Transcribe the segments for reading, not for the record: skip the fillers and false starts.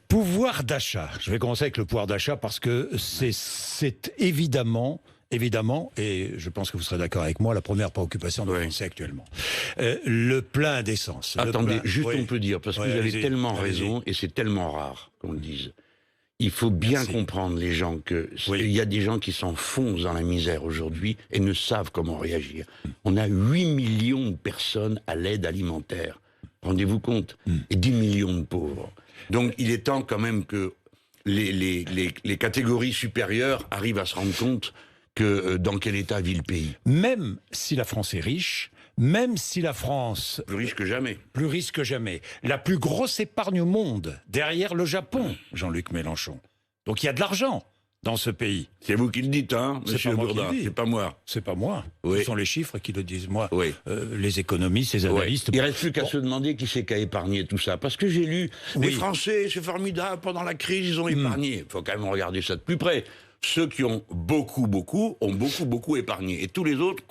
Pouvoir d'achat. Je vais commencer avec le pouvoir d'achat parce que c'est évidemment, et je pense que vous serez d'accord avec moi, la première préoccupation des Français actuellement. Le plein d'essence. Attendez, on peut dire, parce que vous avez tellement raison, et c'est tellement rare qu'on le dise. Il faut bien comprendre, les gens, il y a des gens qui s'enfoncent dans la misère aujourd'hui et ne savent comment réagir. On a 8 millions de personnes à l'aide alimentaire. Rendez-vous compte, et 10 millions de pauvres. Donc il est temps quand même que les catégories supérieures arrivent à se rendre compte que dans quel état vit le pays. Même si la France est riche, même si la France... Plus riche que jamais. Plus riche que jamais. La plus grosse épargne au monde, derrière le Japon, Jean-Luc Mélenchon. Donc il y a de l'argent dans ce pays. C'est vous qui le dites, hein, monsieur Bourdin, c'est pas moi. C'est pas moi. Oui. Ce sont les chiffres qui le disent. Moi, les économistes, les analystes... Il reste plus qu'à se demander qui c'est qui a épargné tout ça. Parce que j'ai lu, les Français, c'est formidable, pendant la crise, ils ont épargné. Il faut quand même regarder ça de plus près. Ceux qui ont beaucoup épargné. Et tous les autres,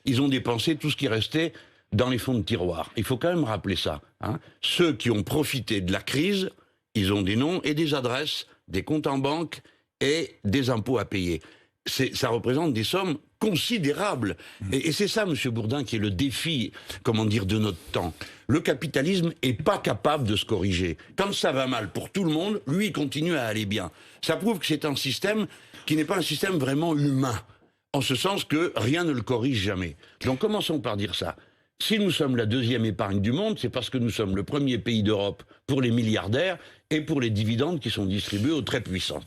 ils ont dépensé tout ce qui restait dans les fonds de tiroir. Il faut quand même rappeler ça. Hein. Ceux qui ont profité de la crise, ils ont des noms et des adresses, des comptes en banque et des impôts à payer. Ça représente des sommes considérables. Et c'est ça, monsieur Bourdin, qui est le défi, de notre temps. Le capitalisme est pas capable de se corriger. Quand ça va mal pour tout le monde, lui, il continue à aller bien. Ça prouve que c'est un système qui n'est pas un système vraiment humain, en ce sens que rien ne le corrige jamais. Donc commençons par dire ça. Si nous sommes la deuxième épargne du monde, c'est parce que nous sommes le premier pays d'Europe pour les milliardaires et pour les dividendes qui sont distribués aux très puissants.